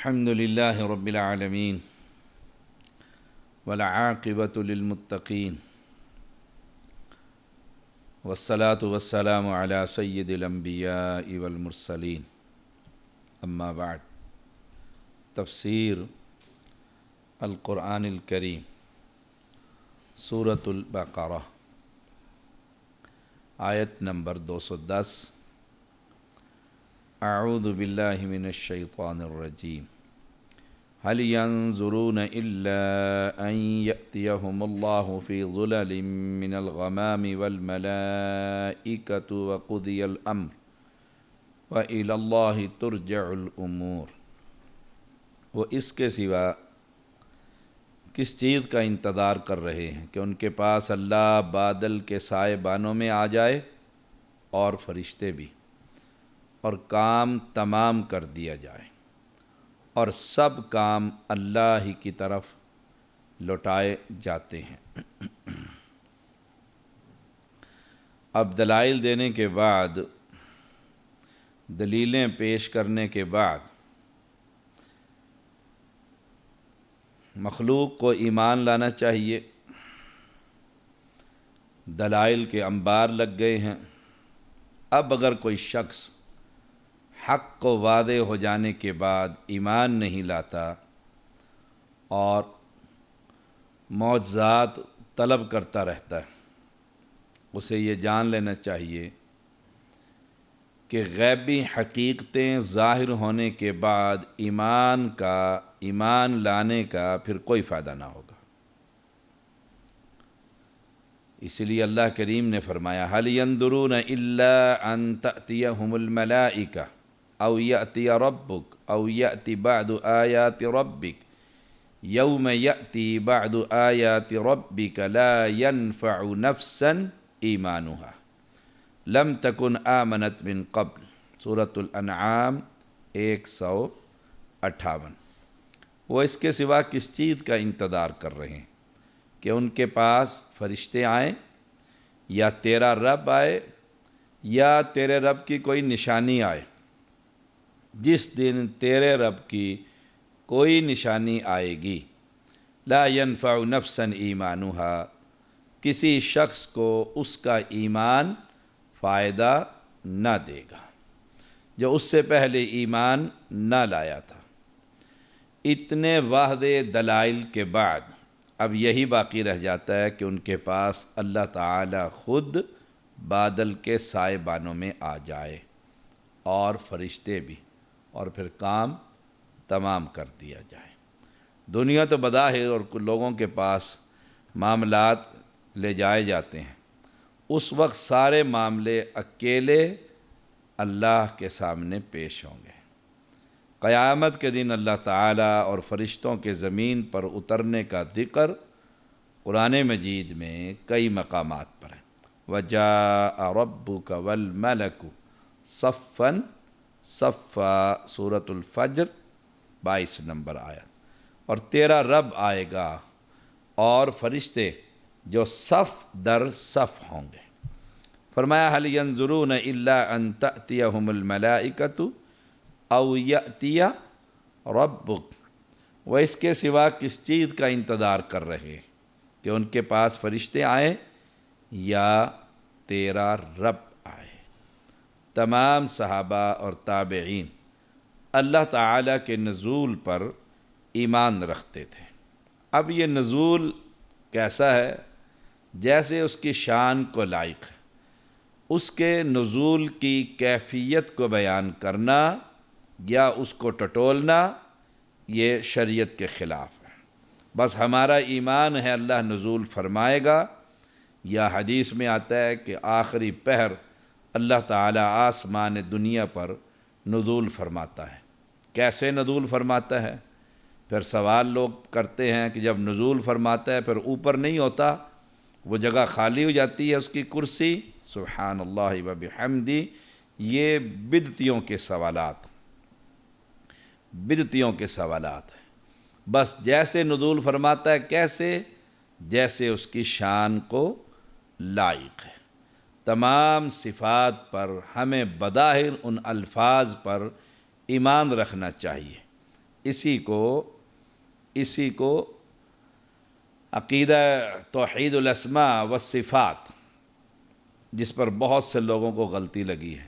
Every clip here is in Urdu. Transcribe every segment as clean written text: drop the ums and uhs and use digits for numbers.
الحمد لله رب العالمين والعاقبة للمتقين والصلاة والسلام على سيد الأنبياء والمرسلين أما بعد تفسیر القرآن الکریم سورۃ البقرہ آیت نمبر 210 اعوذ باللہ من الشیطان الرجیم هل ينظرون إلا أن يأتيهم الله في ظلل من الغمام والملائكة وقضي الأمر وإلى الله ترجع الأمور۔ وہ اس کے سوا کس چیز کا انتظار کر رہے ہیں کہ ان کے پاس اللہ بادل کے سائے بانوں میں آ جائے اور فرشتے بھی، اور کام تمام کر دیا جائے اور سب کام اللہ ہی کی طرف لوٹائے جاتے ہیں۔ اب دلائل دینے کے بعد، دلیلیں پیش کرنے کے بعد مخلوق کو ایمان لانا چاہیے۔ دلائل کے انبار لگ گئے ہیں۔ اب اگر کوئی شخص حق کو واضح ہو جانے کے بعد ایمان نہیں لاتا اور معجزات طلب کرتا رہتا ہے، اسے یہ جان لینا چاہیے کہ غیبی حقیقتیں ظاہر ہونے کے بعد ایمان لانے کا پھر کوئی فائدہ نہ ہوگا۔ اس لیے اللہ کریم نے فرمایا هل ينظرون الا ان تأتيهم الملائکہ او یأتی ربک او یأتی بعد آیات ربک یوم یأتی بعد آیات ربک لا ينفع نفسا ایمانها لم تکن آمنت من قبل۔ سورۃ الانعام 158۔ وہ اس کے سوا کس چیز کا انتظار کر رہے ہیں کہ ان کے پاس فرشتے آئیں یا تیرا رب آئے یا تیرے رب کی کوئی نشانی آئے۔ جس دن تیرے رب کی کوئی نشانی آئے گی، لا ينفع نفسا ایمانها، کسی شخص کو اس کا ایمان فائدہ نہ دے گا جو اس سے پہلے ایمان نہ لایا تھا۔ اتنے واضح دلائل کے بعد اب یہی باقی رہ جاتا ہے کہ ان کے پاس اللہ تعالی خود بادل کے سائے بانوں میں آ جائے اور فرشتے بھی، اور پھر کام تمام کر دیا جائے۔ دنیا تو بظاہر اور لوگوں کے پاس معاملات لے جائے جاتے ہیں، اس وقت سارے معاملے اکیلے اللہ کے سامنے پیش ہوں گے۔ قیامت کے دن اللہ تعالیٰ اور فرشتوں کے زمین پر اترنے کا ذکر قرآن مجید میں کئی مقامات پر ہے۔ وَجَاءَ رَبُّكَ وَالْمَلَكُ صَفًّا صَفًّا، سورۃ الفجر 22 نمبر آیت۔ اور تیرا رب آئے گا اور فرشتے جو صف در صف ہوں گے۔ فرمایا هل ينظرون الا ان تأتيهم الملائکۃ او یأتی ربک، وہ اس کے سوا کس چیز کا انتظار کر رہے کہ ان کے پاس فرشتے آئیں یا تیرا رب آئے۔ تمام صحابہ اور تابعین اللہ تعالیٰ کے نزول پر ایمان رکھتے تھے۔ اب یہ نزول کیسا ہے؟ جیسے اس کی شان کو لائق ہے۔ اس کے نزول کی کیفیت کو بیان کرنا یا اس کو ٹٹولنا یہ شریعت کے خلاف ہے۔ بس ہمارا ایمان ہے اللہ نزول فرمائے گا، یا حدیث میں آتا ہے کہ آخری پہر اللہ تعالیٰ آسمان دنیا پر نزول فرماتا ہے۔ کیسے نزول فرماتا ہے؟ پھر سوال لوگ کرتے ہیں کہ جب نزول فرماتا ہے پھر اوپر نہیں ہوتا، وہ جگہ خالی ہو جاتی ہے اس کی کرسی؟ سبحان اللہ و بحمدہ۔ یہ بدعتیوں کے سوالات ہیں۔ بس جیسے نزول فرماتا ہے، کیسے؟ جیسے اس کی شان کو لائق ہے۔ تمام صفات پر ہمیں بظاہر ان الفاظ پر ایمان رکھنا چاہیے۔ اسی کو عقیدہ توحید الاسماء والصفات، جس پر بہت سے لوگوں کو غلطی لگی ہے،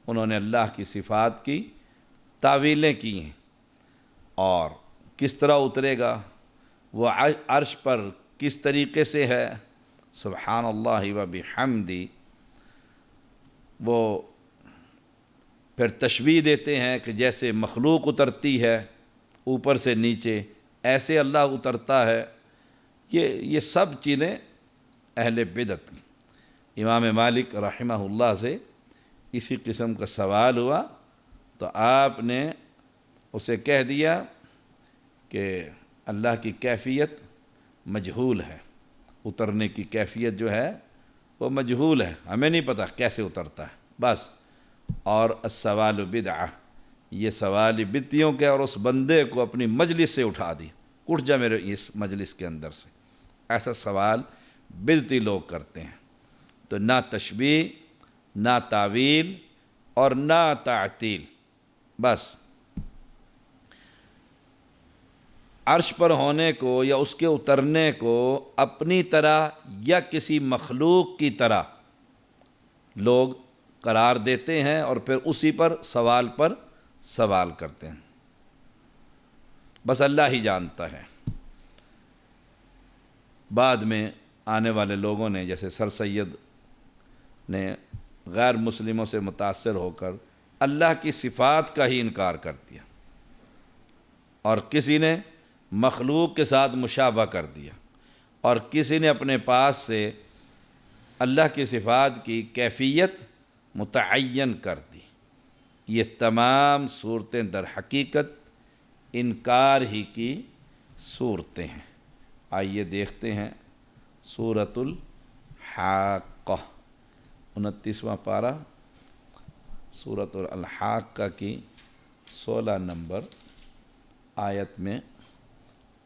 انہوں نے اللہ کی صفات کی تعویلیں کی ہیں، اور کس طرح اترے گا، وہ عرش پر کس طریقے سے ہے، سبحان اللہ و بحمدی، وہ پھر تشبیہ دیتے ہیں کہ جیسے مخلوق اترتی ہے اوپر سے نیچے، ایسے اللہ اترتا ہے۔ یہ سب چیزیں اہل بدعت۔ امام مالک رحمہ اللہ سے اسی قسم کا سوال ہوا تو آپ نے اسے کہہ دیا کہ اللہ کی کیفیت مجہول ہے، اترنے کی کیفیت جو ہے وہ مجہول ہے، ہمیں نہیں پتہ کیسے اترتا ہے بس۔ اور السوال بدعہ، یہ سوال بدعیوں کے، اور اس بندے کو اپنی مجلس سے اٹھا دی، اٹھ جا میرے اس مجلس کے اندر سے۔ ایسا سوال بدعتی لوگ کرتے ہیں۔ تو نہ تشبیہ، نہ تعویل اور نہ تعطیل، بس عرش پر ہونے کو یا اس کے اترنے کو اپنی طرح یا کسی مخلوق کی طرح لوگ قرار دیتے ہیں، اور پھر اسی پر سوال کرتے ہیں۔ بس اللہ ہی جانتا ہے۔ بعد میں آنے والے لوگوں نے، جیسے سر سید نے غیر مسلموں سے متاثر ہو کر اللہ کی صفات کا ہی انکار کر دیا، اور کسی نے مخلوق کے ساتھ مشابہ کر دیا، اور کسی نے اپنے پاس سے اللہ کی صفات کی کیفیت متعین کر دی۔ یہ تمام صورتیں در حقیقت انکار ہی کی صورتیں ہیں۔ آئیے دیکھتے ہیں سورۃ الحاقہ، 29واں پارہ سورۃ الحاقہ کی 16 نمبر آیت میں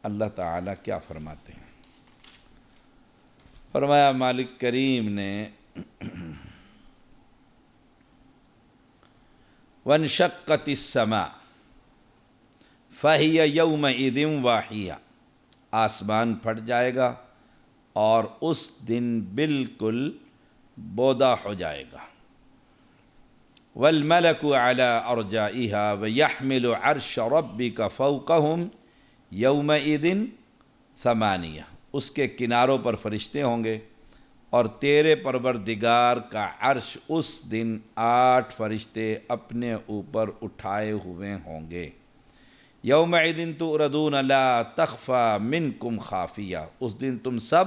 اللہ تعالیٰ کیا فرماتے ہیں۔ فرمایا مالک کریم نے وانشقت السماء فہی یومئذ واہیہ، آسمان پھٹ جائے گا اور اس دن بالکل بودا ہو جائے گا۔ والملک علی ارجائها ویحمل عرش ربک فوقہم یومئذ ثمانیہ، اس کے کناروں پر فرشتے ہوں گے، اور تیرے پروردگار کا عرش اس دن 8 فرشتے اپنے اوپر اٹھائے ہوئے ہوں گے۔ یومئذ تعرضون لا تخفی منکم خافیہ، اس دن تم سب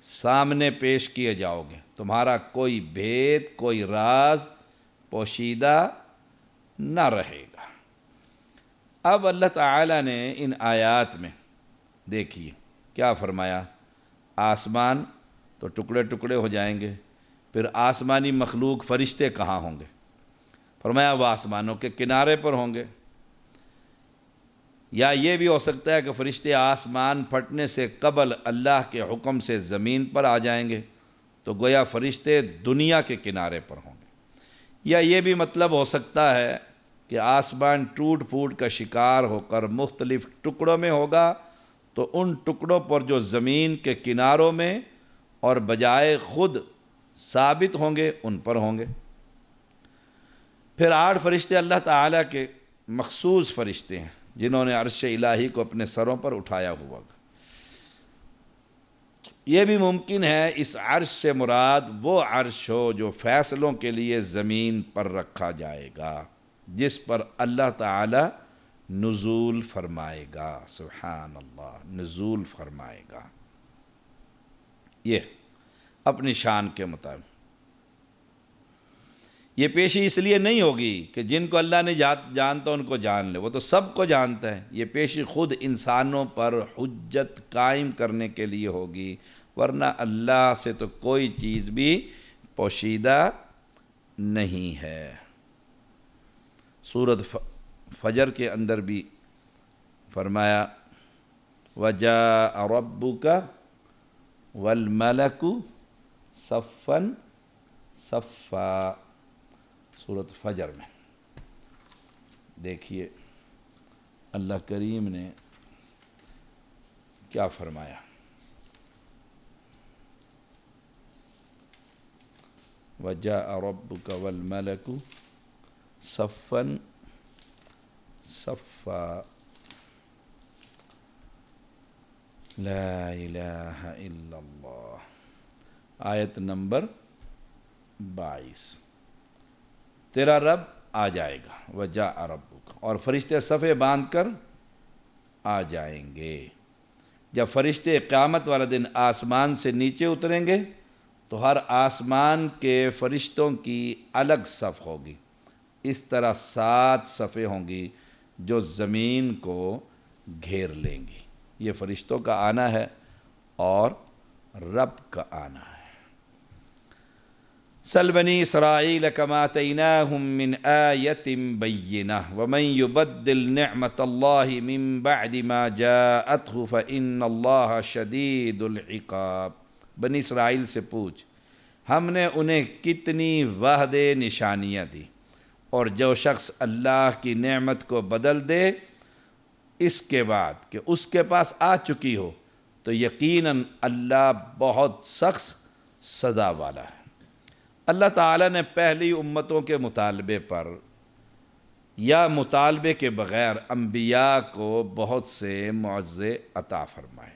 سامنے پیش کیے جاؤ گے، تمہارا کوئی بھید، کوئی راز پوشیدہ نہ رہے گا۔ اب اللہ تعالیٰ نے ان آیات میں دیکھیے کیا فرمایا، آسمان تو ٹکڑے ٹکڑے ہو جائیں گے، پھر آسمانی مخلوق فرشتے کہاں ہوں گے؟ فرمایا وہ آسمانوں کے کنارے پر ہوں گے۔ یا یہ بھی ہو سکتا ہے کہ فرشتے آسمان پھٹنے سے قبل اللہ کے حکم سے زمین پر آ جائیں گے، تو گویا فرشتے دنیا کے کنارے پر ہوں گے۔ یا یہ بھی مطلب ہو سکتا ہے کہ آسمان ٹوٹ پھوٹ کا شکار ہو کر مختلف ٹکڑوں میں ہوگا، تو ان ٹکڑوں پر جو زمین کے کناروں میں اور بجائے خود ثابت ہوں گے ان پر ہوں گے۔ پھر 8 فرشتے اللہ تعالیٰ کے مخصوص فرشتے ہیں جنہوں نے عرش الہی کو اپنے سروں پر اٹھایا ہوا۔ یہ بھی ممکن ہے اس عرش سے مراد وہ عرش ہو جو فیصلوں کے لیے زمین پر رکھا جائے گا، جس پر اللہ تعالی نزول فرمائے گا۔ سبحان اللہ، نزول فرمائے گا، یہ اپنی شان کے مطابق۔ یہ پیشی اس لیے نہیں ہوگی کہ جن کو اللہ نے جانتا ان کو جان لے، وہ تو سب کو جانتا ہے۔ یہ پیشی خود انسانوں پر حجت قائم کرنے کے لیے ہوگی، ورنہ اللہ سے تو کوئی چیز بھی پوشیدہ نہیں ہے۔ سورۃ فجر کے اندر بھی فرمایا وَجَاءَ رَبُّكَ وَالْمَلَكُ صَفًّا صَفًّا، سورۃ فجر میں دیکھیے اللہ کریم نے کیا فرمایا؟ وَجَاءَ رَبُّكَ وَالْمَلَكُ صَفًّا صَفًّا لا الہ الا اللہ۔ آیت نمبر 22۔ تیرا رب آ جائے گا، وَجَاءَ رَبُّكَ، اور فرشتے صفے باندھ کر آ جائیں گے۔ جب فرشتے قیامت والا دن آسمان سے نیچے اتریں گے تو ہر آسمان کے فرشتوں کی الگ صف ہوگی۔ اس طرح 7 صفیں ہوں گی جو زمین کو گھیر لیں گی۔ یہ فرشتوں کا آنا ہے اور رب کا آنا ہے۔ سل بنی اسرائیل کما آتیناہم من آیۃ بینہ ومن یبدل نعمت اللہ من بعد ما جاءتہ فإن اللہ شدید العقاب۔ بنی اسرائیل سے پوچھ، ہم نے انہیں کتنی واضح نشانیاں دی، اور جو شخص اللہ کی نعمت کو بدل دے اس کے بعد کہ اس کے پاس آ چکی ہو، تو یقیناً اللہ بہت سخت سزا والا ہے۔ اللہ تعالیٰ نے پہلی امتوں کے مطالبے پر یا مطالبے کے بغیر انبیاء کو بہت سے معجزے عطا فرمائے۔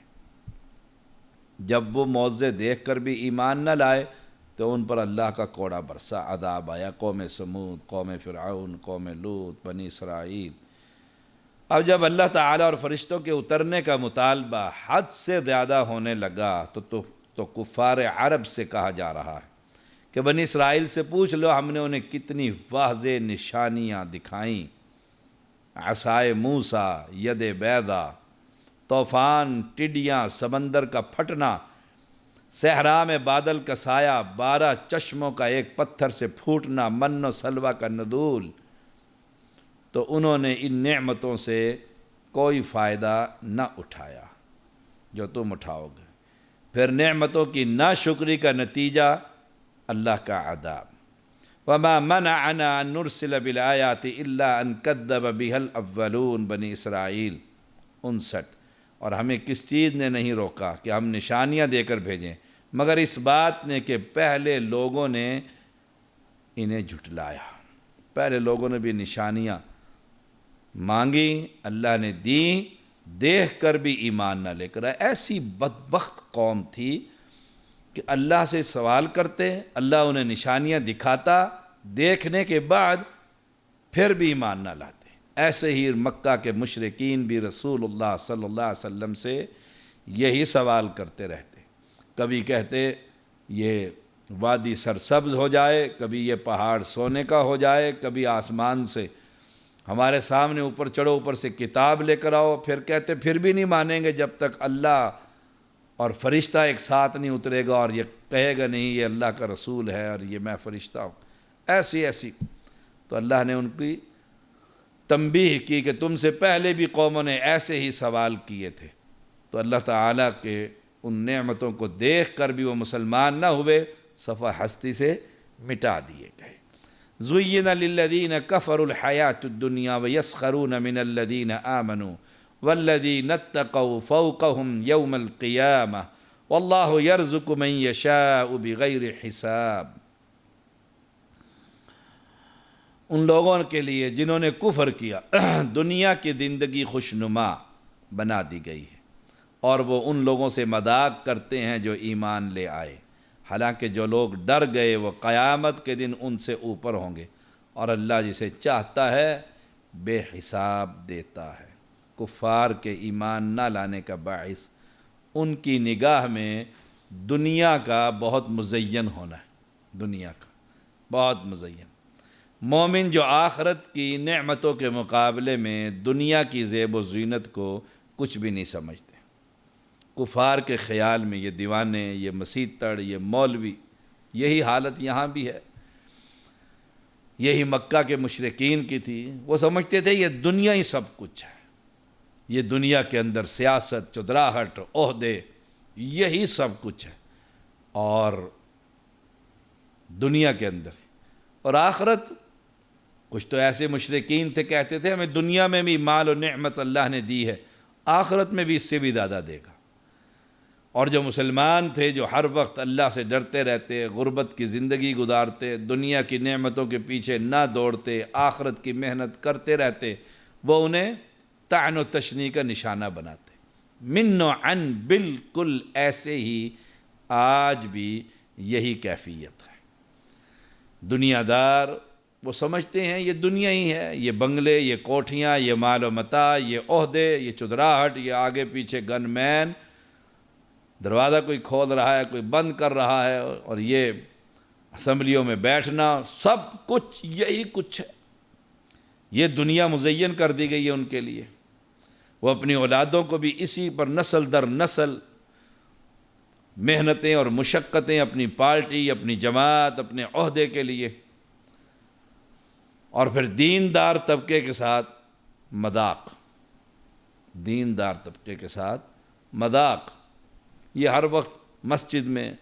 جب وہ معجزے دیکھ کر بھی ایمان نہ لائے تو ان پر اللہ کا کوڑا برسا، عذاب آیا۔ قوم سمود، قوم فرعون، قوم لوط، بنی اسرائیل۔ اب جب اللہ تعالیٰ اور فرشتوں کے اترنے کا مطالبہ حد سے زیادہ ہونے لگا تو کفار عرب سے کہا جا رہا ہے کہ بنی اسرائیل سے پوچھ لو، ہم نے انہیں کتنی واضح نشانیاں دکھائیں، عصائے موسیٰ، ید بیضا، طوفان، ٹڈیاں، سمندر کا پھٹنا، صحرا میں بادل کا سایہ، 12 چشموں کا ایک پتھر سے پھوٹنا، من و سلوہ کا نزول، تو انہوں نے ان نعمتوں سے کوئی فائدہ نہ اٹھایا جو تم اٹھاؤ گے۔ پھر نعمتوں کی ناشکری کا نتیجہ اللہ کا عذاب۔ وَمَا مَنَعَنَا أَن نُرْسِلَ بِالْآيَاتِ إِلَّا أَن كَذَّبَ بِهَا الْأَوَّلُونَ۔ بنی اسرائیل 59۔ اور ہمیں کس چیز نے نہیں روکا کہ ہم نشانیاں دے کر بھیجیں، مگر اس بات نے کہ پہلے لوگوں نے انہیں جھٹلایا۔ پہلے لوگوں نے بھی نشانیاں مانگی، اللہ نے دیں، دیکھ کر بھی ایمان نہ لے کر آئے۔ ایسی بدبخت قوم تھی کہ اللہ سے سوال کرتے، اللہ انہیں نشانیاں دکھاتا، دیکھنے کے بعد پھر بھی ایمان نہ لاتے۔ ایسے ہی مکہ کے مشرکین بھی رسول اللہ صلی اللہ علیہ وسلم سے یہی سوال کرتے رہتے۔ کبھی کہتے یہ وادی سرسبز ہو جائے، کبھی یہ پہاڑ سونے کا ہو جائے، کبھی آسمان سے ہمارے سامنے اوپر چڑھو، اوپر سے کتاب لے کر آؤ۔ پھر کہتے پھر بھی نہیں مانیں گے جب تک اللہ اور فرشتہ ایک ساتھ نہیں اترے گا اور یہ کہے گا نہیں یہ اللہ کا رسول ہے اور یہ میں فرشتہ ہوں۔ ایسی تو اللہ نے ان کی تنبیہ کی کہ تم سے پہلے بھی قوموں نے ایسے ہی سوال کیے تھے، تو اللہ تعالیٰ کے ان نعمتوں کو دیکھ کر بھی وہ مسلمان نہ ہوئے، صفحہ ہستی سے مٹا دیے گئے۔ زُيِّنَ لِلَّذِينَ كَفَرُوا الْحَيَاةُ الدُّنْيَا وَيَسْخَرُونَ مِنَ الَّذِينَ آمَنُوا وَالَّذِينَ اتَّقَوْا فَوْقَهُمْ يَوْمَ الْقِيَامَةِ وَاللَّهُ يَرْزُقُ مَن يَشَاءُ بِغَيْرِ حِسَابٍ۔ ان لوگوں کے لیے جنہوں نے کفر کیا دنیا کی زندگی خوشنما بنا دی گئی ہے، اور وہ ان لوگوں سے مذاق کرتے ہیں جو ایمان لے آئے، حالانکہ جو لوگ ڈر گئے وہ قیامت کے دن ان سے اوپر ہوں گے، اور اللہ جسے چاہتا ہے بے حساب دیتا ہے۔ کفار کے ایمان نہ لانے کا باعث ان کی نگاہ میں دنیا کا بہت مزین ہونا ہے، دنیا کا بہت مزین۔ مومن جو آخرت کی نعمتوں کے مقابلے میں دنیا کی زیب و زینت کو کچھ بھی نہیں سمجھتے۔ کفار کے خیال میں یہ دیوانے، یہ مسیتڑ، یہ مولوی، یہی حالت یہاں بھی ہے، یہی مکہ کے مشرکین کی تھی۔ وہ سمجھتے تھے یہ دنیا ہی سب کچھ ہے، یہ دنیا کے اندر سیاست، چودراہٹ، عہدے، یہی سب کچھ ہے، اور دنیا کے اندر اور آخرت کچھ تو ایسے مشرکین تھے کہتے تھے ہمیں دنیا میں بھی مال و نعمت اللہ نے دی ہے، آخرت میں بھی اس سے بھی زیادہ دے گا۔ اور جو مسلمان تھے جو ہر وقت اللہ سے ڈرتے رہتے، غربت کی زندگی گزارتے، دنیا کی نعمتوں کے پیچھے نہ دوڑتے، آخرت کی محنت کرتے رہتے، وہ انہیں طعن و تشنیع کا نشانہ بناتے۔ من و عن، بالکل ایسے ہی آج بھی یہی کیفیت ہے۔ دنیا دار وہ سمجھتے ہیں یہ دنیا ہی ہے، یہ بنگلے، یہ کوٹھیاں، یہ مال و متاع، یہ عہدے، یہ چدراہٹ، یہ آگے پیچھے گن مین، دروازہ کوئی کھول رہا ہے کوئی بند کر رہا ہے، اور یہ اسمبلیوں میں بیٹھنا، سب کچھ یہی کچھ ہے۔ یہ دنیا مزین کر دی گئی ہے ان کے لیے۔ وہ اپنی اولادوں کو بھی اسی پر نسل در نسل محنتیں اور مشقتیں، اپنی پارٹی، اپنی جماعت، اپنے عہدے کے لیے، اور پھر دیندار طبقے کے ساتھ مذاق، دیندار طبقے کے ساتھ مذاق۔ یہ ہر وقت مسجد میں،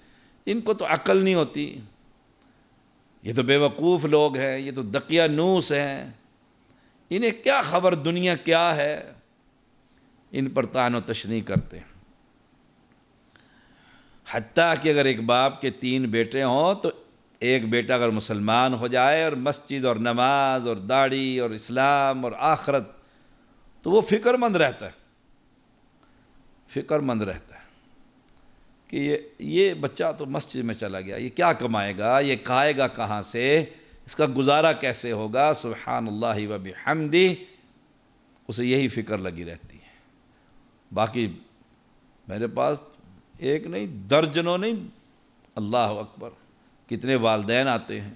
ان کو تو عقل نہیں ہوتی، یہ تو بے وقوف لوگ ہیں، یہ تو دقیانوس ہیں، انہیں کیا خبر دنیا کیا ہے، ان پر طعن و تشنیع کرتے ہیں۔ حتیٰ کہ اگر ایک باپ کے 3 بیٹے ہوں تو ایک بیٹا اگر مسلمان ہو جائے اور مسجد اور نماز اور داڑھی اور اسلام اور آخرت، تو وہ فکر مند رہتا ہے، فکر مند رہتا ہے کہ یہ بچہ تو مسجد میں چلا گیا، یہ کیا کمائے گا، یہ کھائے گا کہاں سے، اس کا گزارا کیسے ہوگا، سبحان اللہ و بحمدہ، اسے یہی فکر لگی رہتی ہے۔ باقی میرے پاس ایک نہیں، درجنوں نہیں، اللہ اکبر، کتنے والدین آتے ہیں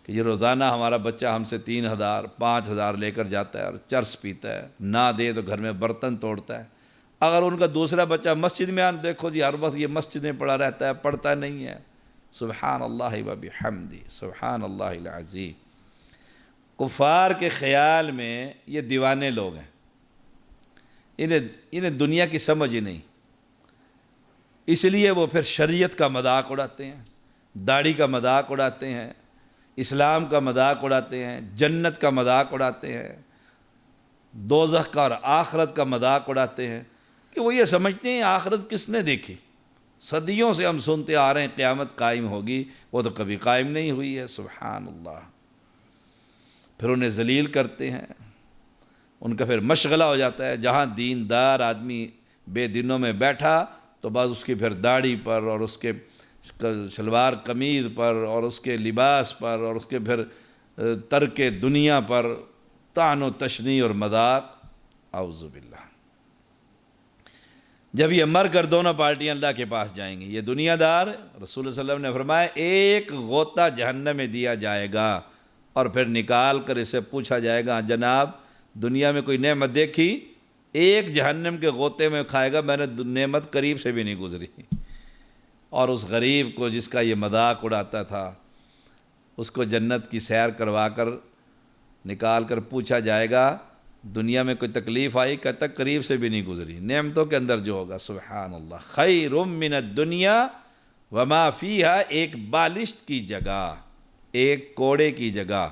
کہ یہ روزانہ ہمارا بچہ ہم سے 3000 5000 لے کر جاتا ہے اور چرس پیتا ہے، نہ دے تو گھر میں برتن توڑتا ہے۔ اگر ان کا دوسرا بچہ مسجد میں آن، دیکھو جی ہر وقت یہ مسجد میں پڑا رہتا ہے، پڑھتا نہیں ہے، سبحان اللہ و بحمدہ، سبحان اللہ العظیم۔ کفار کے خیال میں یہ دیوانے لوگ ہیں، انہیں دنیا کی سمجھ ہی نہیں، اس لیے وہ پھر شریعت کا مذاق اڑاتے ہیں، داڑھی کا مذاق اڑاتے ہیں، اسلام کا مذاق اڑاتے ہیں، جنت کا مذاق اڑاتے ہیں، دوزخ کا اور آخرت کا مذاق اڑاتے ہیں، کہ وہ یہ سمجھتے ہیں آخرت کس نے دیکھی، صدیوں سے ہم سنتے آ رہے ہیں قیامت قائم ہوگی، وہ تو کبھی قائم نہیں ہوئی ہے، سبحان اللہ۔ پھر انہیں ذلیل کرتے ہیں، ان کا پھر مشغلہ ہو جاتا ہے، جہاں دیندار آدمی بے دینوں میں بیٹھا تو بس اس کی پھر داڑھی پر اور اس کے شلوار قمیض پر اور اس کے لباس پر اور اس کے پھر ترک دنیا پر طعن و تشنیع اور مذاق، اعوذ باللہ۔ جب یہ مر کر دونوں پارٹیاں اللہ کے پاس جائیں گی، یہ دنیا دار، رسول اللہ صلی اللہ علیہ وسلم نے فرمایا ایک غوطہ جہنم میں دیا جائے گا، اور پھر نکال کر اسے پوچھا جائے گا جناب دنیا میں کوئی نعمت دیکھی؟ ایک جہنم کے غوطے میں کھائے گا، میں نے نعمت قریب سے بھی نہیں گزری۔ اور اس غریب کو جس کا یہ مذاق اڑاتا تھا، اس کو جنت کی سیر کروا کر نکال کر پوچھا جائے گا دنیا میں کوئی تکلیف آئی؟ کہتا قریب سے بھی نہیں گزری، نعمتوں کے اندر جو ہوگا، سبحان اللہ۔ خیر من الدنیا وما فیہا، ایک بالشت کی جگہ، ایک کوڑے کی جگہ،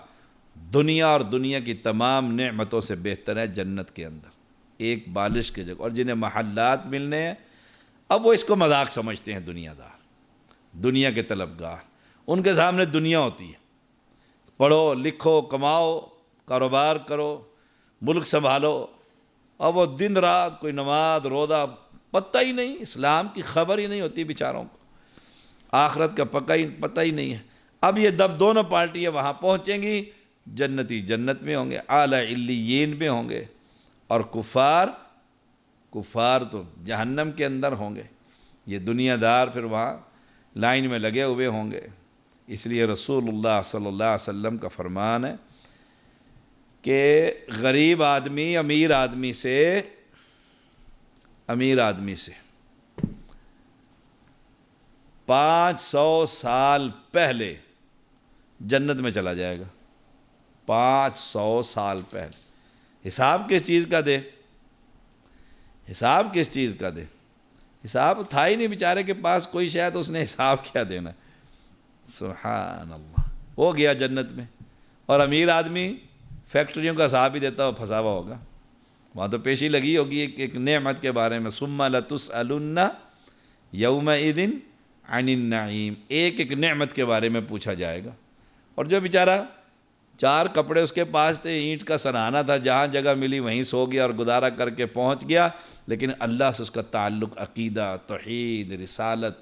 دنیا اور دنیا کی تمام نعمتوں سے بہتر ہے جنت کے اندر ایک بالش کی جگہ۔ اور جنہیں محلات ملنے ہیں، اب وہ اس کو مذاق سمجھتے ہیں، دنیا دار، دنیا کے طلبگار، ان کے سامنے دنیا ہوتی ہے، پڑھو لکھو کماؤ کاروبار کرو ملک سنبھالو، اب وہ دن رات کوئی نماز روزہ، پتہ ہی نہیں، اسلام کی خبر ہی نہیں ہوتی بیچاروں کو، آخرت کا پتہ ہی نہیں ہے۔ اب یہ دونوں پارٹیاں وہاں پہنچیں گی، جنتی جنت میں ہوں گے، اعلیٰ علیین میں ہوں گے، اور کفار تو جہنم کے اندر ہوں گے۔ یہ دنیا دار پھر وہاں لائن میں لگے ہوئے ہوں گے۔ اس لیے رسول اللہ صلی اللہ علیہ وسلم کا فرمان ہے کہ غریب آدمی امیر آدمی سے 500 سال پہلے جنت میں چلا جائے گا، 500 سال پہلے۔ حساب کس چیز کا دے، حساب کس چیز کا دے، حساب تھا ہی نہیں بیچارے کے پاس کوئی شاید، اس نے حساب کیا دینا، سبحان اللہ۔ ہو گیا جنت میں، اور امیر آدمی فیکٹریوں کا حساب ہی دیتا ہو پھنسا ہوا ہوگا، وہاں تو پیشی لگی ہوگی ایک نعمت کے بارے میں، ثم لتسألن یومئذ عن النعیم، ایک ایک نعمت کے بارے میں پوچھا جائے گا۔ اور جو بیچارہ 4 کپڑے اس کے پاس تھے، اینٹ کا سرہانہ تھا، جہاں جگہ ملی وہیں سو گیا اور گزارا کر کے پہنچ گیا، لیکن اللہ سے اس کا تعلق عقیدہ، توحید، رسالت،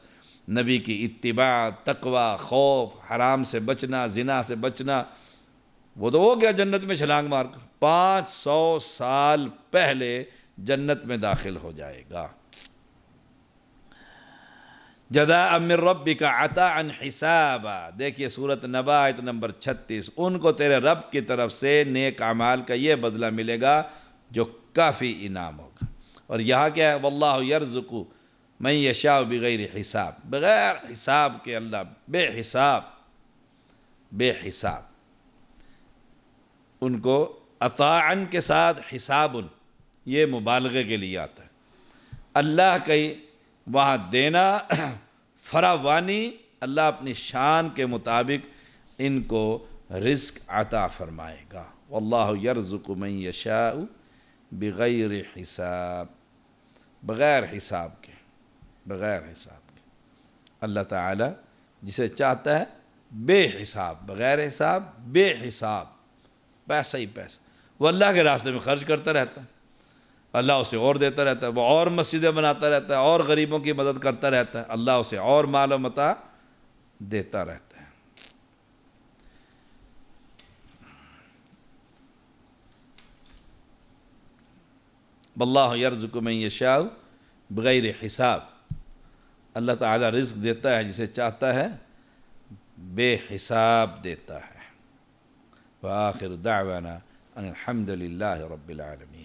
نبی کی اتباع، تقوی، خوف، حرام سے بچنا، زنا سے بچنا، وہ تو ہو گیا جنت میں چھلانگ مار کر، 500 سال پہلے جنت میں داخل ہو جائے گا۔ جزاء من ربک عطاء حسابا، دیکھیے سورۃ نبا آیت نمبر 36، ان کو تیرے رب کی طرف سے نیک اعمال کا یہ بدلہ ملے گا جو کافی انعام ہوگا۔ اور یہاں کیا ہے، واللہ یرزق من یشاء بغیر حساب، بغیر حساب کے اللہ بے حساب ان کو عطاءً کے ساتھ حساب، یہ مبالغے کے لیے آتا ہے، اللہ کہیں وہاں دینا، فراوانی، اللہ اپنی شان کے مطابق ان کو رزق عطا فرمائے گا۔ واللہ یرزق من یشاء بغیر حساب، بغیر حساب کے، بغیر حساب کے اللہ تعالیٰ جسے چاہتا ہے بے حساب، بغیر حساب، بے حساب، پیسہ ہی پیسہ، وہ اللہ کے راستے میں خرچ کرتا رہتا ہے، اللہ اسے اور دیتا رہتا ہے، وہ اور مسجدیں بناتا رہتا ہے، اور غریبوں کی مدد کرتا رہتا ہے، اللہ اسے اور مال و متاع دیتا رہتا ہے۔ واللہ یرزق من یشاء بغیر حساب، اللہ تعالیٰ رزق دیتا ہے جسے چاہتا ہے، بے حساب دیتا ہے۔ وآخر دعوانا ان الحمد للہ رب العالمین۔